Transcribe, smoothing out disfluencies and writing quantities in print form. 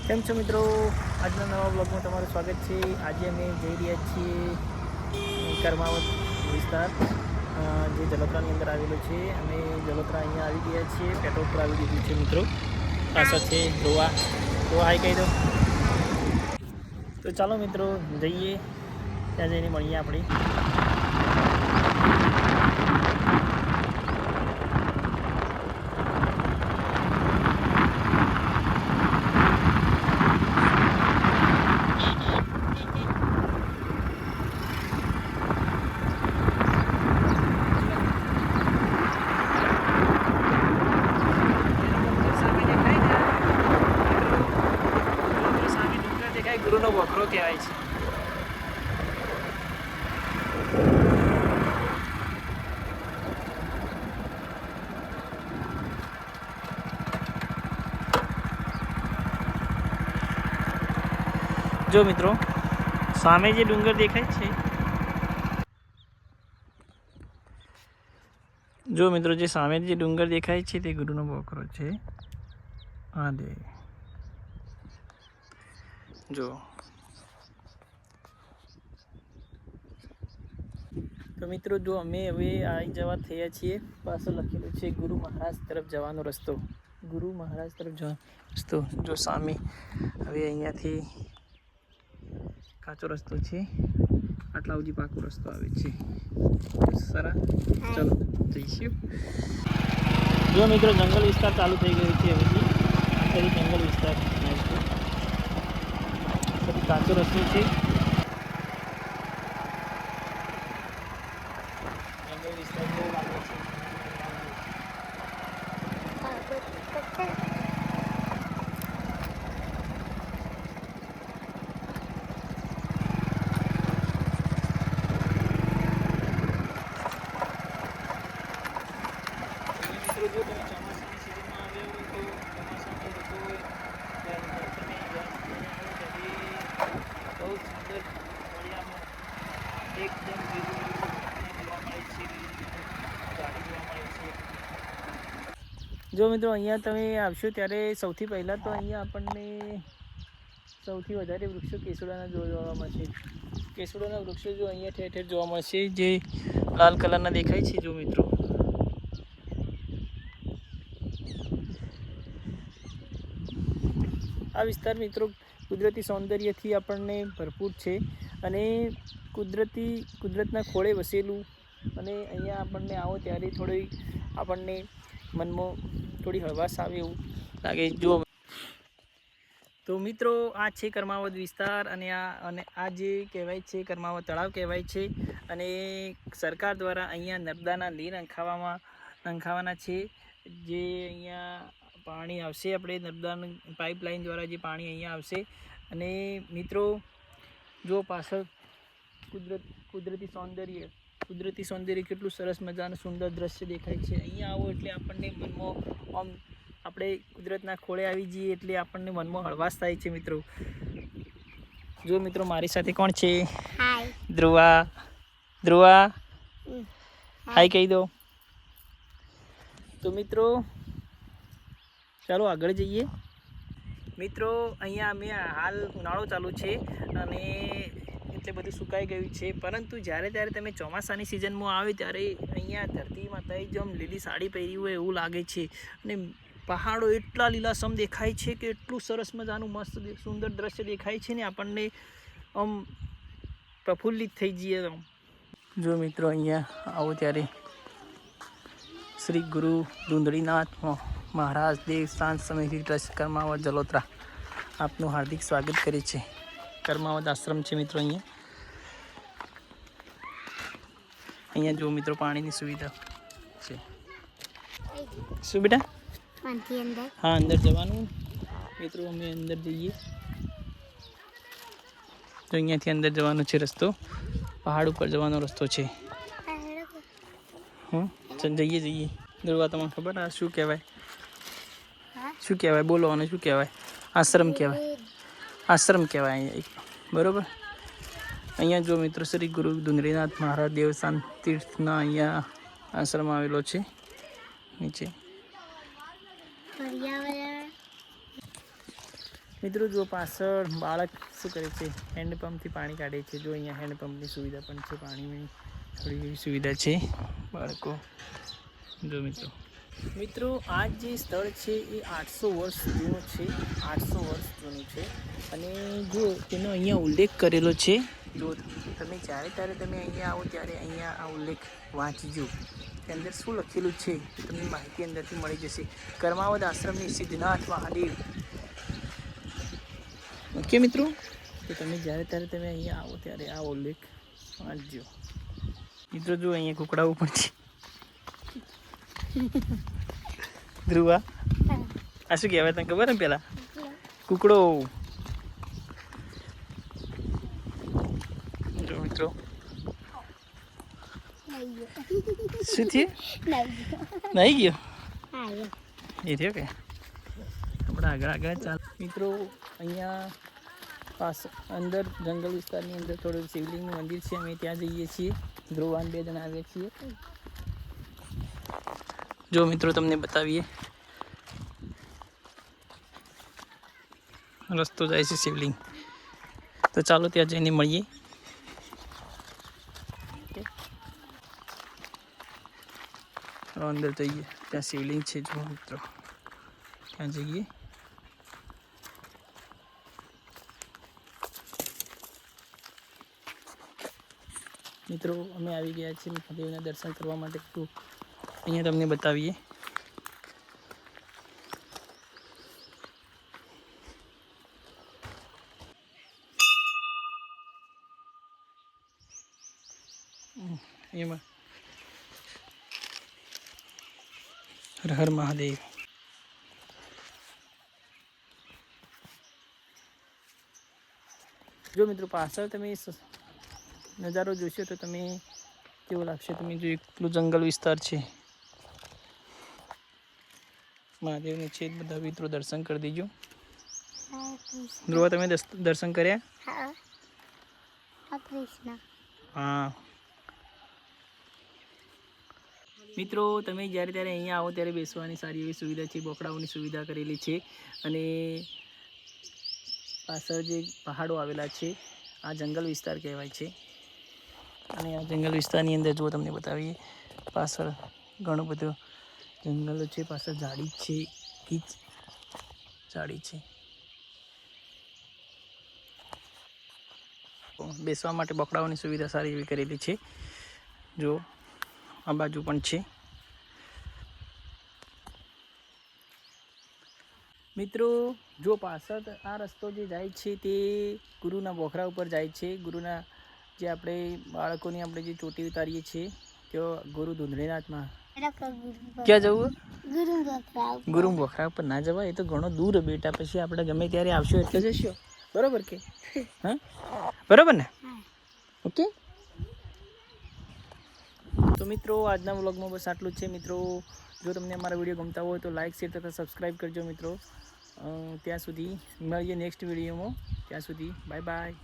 કેમ છો મિત્રો? આજના નવા બ્લોગમાં તમારું સ્વાગત છે. આજે અમે જઈ રહ્યા છીએ કર્માવત વિસ્તાર, જે જલોત્રાની અંદર આવેલો છે. અમે જલોત્રા અહીંયા આવી ગયા છીએ. પેટ્રોલ પર આવી દીધું છે મિત્રો. પાછળ છે ધ્રુવા. ધ્રુવા હાઈ કહી દો. તો ચાલો મિત્રો જઈએ, ત્યાં જઈને મળીએ આપણે. ગુરુનો વખરો કહેવાય છે. જો મિત્રો સામે જે ડુંગર દેખાય છે, જો મિત્રો જે સામે જે ડુંગર દેખાય છે તે ગુરુનો વખરો છે. હા દે જો. તો મિત્રો જો અમે હવે આવી જવા થયા છીએ. પાછળ લખેલું છે ગુરુ મહારાજ તરફ જવાનો રસ્તો. ગુરુ મહારાજ તરફ જવાનો રસ્તો જો સામે. હવે અહીંયાથી કાચો રસ્તો છે, આટલા સુધી પાકો રસ્તો આવે છે. સારા, ચાલો જઈશું. જો મિત્રો જંગલ વિસ્તાર ચાલુ થઈ ગયો છે. હવેથી આખરી જંગલ વિસ્તાર કાચો રસ્તો છે. જંગલ વિસ્તાર બહુ લાગે છે. મિત્રો જો તમે ચોમાસાની સિઝનમાં આવ્યા હોય તો ચોમાસાની ઋતુ હોય ત્યારે તમે બહુ સુંદર ફળિયામાં એકદમ જોવા મળે છે. ગાડી જોવા મળે છે. જો મિત્રો અહીંયા તમે આવશો ત્યારે સૌથી પહેલાં તો અહીંયા આપણને સૌથી વધારે વૃક્ષો કેસુડાના જોવા મળશે. કેસુડાના વૃક્ષો જો અહીંયા ઠેર ઠેર જોવા મળશે, જે લાલ કલરના દેખાય છે. જો મિત્રો આ વિસ્તાર મિત્રો કુદરતી સૌંદર્યથી આપણને ભરપૂર છે અને કુદરતના ખોળે વસેલું. અને અહીંયા આપણને આવો ત્યારે થોડી આપણને મનમાં થોડી હળવાશ આવે એવું લાગે. જો તો મિત્રો આ છે કર્માવત વિસ્તાર, અને આ જે કહેવાય છે કર્માવત તળાવ કહેવાય છે. અને સરકાર દ્વારા અહીંયા નર્મદાના લીર નંખાવાના છે. જે અહીંયા પાણી આવશે, આપણે નર્મદાની પાઇપલાઇન દ્વારા જે પાણી અહીંયા આવશે. અને મિત્રો જો પાછળ કુદરતી સૌંદર્ય કેટલું સરસ મજાનું સુંદર દ્રશ્ય દેખાય છે. અહીંયા આવો એટલે આપણને મનમાં આમ આપણે કુદરતના ખોળે આવી જઈએ એટલે આપણને મનમાં હળવાશ થાય છે. મિત્રો જો મિત્રો મારી સાથે કોણ છે? હાય ધ્રુવા હાય કહી દો. તો મિત્રો ચાલો આગળ જઈએ. મિત્રો અહીંયા અમે હાલ ઉનાળો ચાલુ છે અને એટલે બધું સુકાઈ ગયું છે. પરંતુ ત્યારે તમે ચોમાસાની સિઝનમાં આવે ત્યારે અહીંયા ધરતી માતાએ જેમ લીલી સાડી પહેરી હોય એવું લાગે છે. અને પહાડો એટલા લીલાછમ દેખાય છે કે એટલું સરસ મજાનું મસ્ત સુંદર દ્રશ્ય દેખાય છે ને આપણને આમ પ્રફુલ્લિત થઈ જઈએ. જો મિત્રો અહીંયા આવો ત્યારે શ્રી ગુરુ ધુંધળીનાથ મહારાજ દેવસ્થાન સમિતિ ટ્રસ્ટ કર્માવત જલોત્રા આપનું હાર્દિક સ્વાગત કરે છે. કર્માવત આશ્રમ છે મિત્રો. અહીંયા જો મિત્રો પાણીની સુવિધા છે. શું બેટા? હા, અંદર જવાનું મિત્રો. અમે અંદર જઈએ તો અહીંયાથી અંદર જવાનો છે રસ્તો. પહાડ ઉપર જવાનો રસ્તો છે. જઈએ. દરવા તમને ખબર આ શું કહેવાય? શું કહેવાય? બોલો. અને શું કહેવાય? આશ્રમ કહેવાય અહીંયા. બરોબર. અહીંયા જો મિત્રો શ્રી ગુરુ ધુંધળીનાથ મહારાજ દેવસ્થાન તીર્થના અહીંયા આશ્રમ આવેલો છે નીચે. મિત્રો જો પાછળ બાળક શું કરે છે, હેન્ડપંપથી પાણી કાઢે છે. જો અહીંયા હેન્ડપંપની સુવિધા પણ છે, પાણીની થોડી એવી સુવિધા છે બાળકો. જો મિત્રો આ જે સ્થળ છે એ 800 વર્ષ જૂનું છે, 800 વર્ષ જૂનું છે. અને જો તેનો અહીંયા ઉલ્લેખ કરેલો છે. જો તમે જ્યારે ત્યારે તમે અહીંયા આવો ત્યારે અહીંયા આ ઉલ્લેખ વાંચજો. તે અંદર શું લખેલું છે એ તમને માહિતી અંદરથી મળી જશે. કર્માવત આશ્રમની સિદ્ધનાથ મહાદેવ. ઓકે મિત્રો, તો તમે જ્યારે ત્યારે તમે અહીંયા આવો ત્યારે આ ઉલ્લેખ વાંચજો. મિત્રો જો અહીંયા કુકડાઓ પણ છે. ધ્રુવા, આ શું કહેવાય તને ખબર ને? પેલા કુકડો. જો મિત્રો શું થયું? નહીં ગયો એ થયો કે આપણે આગળ ચાલ. મિત્રો અહીંયા અંદર જંગલ વિસ્તારની અંદર થોડું શિવલિંગનું મંદિર છે. અમે ત્યાં જઈએ છીએ. ધ્રુવાન 2 જણા આવ્યા છીએ. જો મિત્રો તમને બતાવીએ, રસ્તો જાય છે શિવલિંગ. તો ચાલો ત્યાં જઈને મળીએ. અંદર જઈએ, ત્યાં શિવલિંગ છે. જો મિત્રો ત્યાં જઈએ. મિત્રો અમે આવી ગયા છીએ મહાદેવના દર્શન કરવા માટે. તો અહીંયા તમને બતાવીએ. એમાં હર હર મહાદેવ. જો મિત્રો પાછળ તમે નજારો જોશો તો તમે કેવો લાગશે. તમે જો એટલું જંગલ વિસ્તાર છે. મહાદેવને છે બધા મિત્રો દર્શન કરી દેજો. ધ્રુવા તમે દર્શન કર્યા? હા મિત્રો, તમે જ્યારે ત્યારે અહીંયા આવો ત્યારે બેસવાની સારી એવી સુવિધા છે. બોકડાઓની સુવિધા કરેલી છે. અને પાછળ જે પહાડો આવેલા છે આ જંગલ વિસ્તાર કહેવાય છે. અને આ જંગલ વિસ્તારની અંદર જો તમને બતાવીએ, પાછળ ઘણું બધું જંગલો છે. પાછળ ઝાડી છે, કીચ ઝાડી છે. બેસવા માટે બોકડાઓની સુવિધા સારી એવી કરેલી છે. જો આ બાજુ પણ છે. મિત્રો જો પાછળ આ રસ્તો જે જાય છે તે ગુરુના બોખરા ઉપર જાય છે. ગુરુના જે આપણે બાળકોની આપણે જે ચોટી ઉતારીએ છીએ તે ગુરુ ધુંધળીનાથમાં. ક્યાં જવું? ગુરુ બોખરા ઉપર ના જવાય, એ તો ઘણો દૂર બેટા. પછી આપણે ગમે ત્યારે આવશો એટલે જશો. બરોબર કે? હા બરોબર ને? ઓકે. તો મિત્રો આજના વ્લોગમાં બસ આટલું જ છે. મિત્રો જો તમને અમારા વિડીયો ગમતા હોય તો લાઇક, શેર તથા સબસ્ક્રાઈબ કરજો મિત્રો. ત્યાં સુધી મળીએ નેક્સ્ટ વિડીયોમાં. ત્યાં સુધી બાય બાય.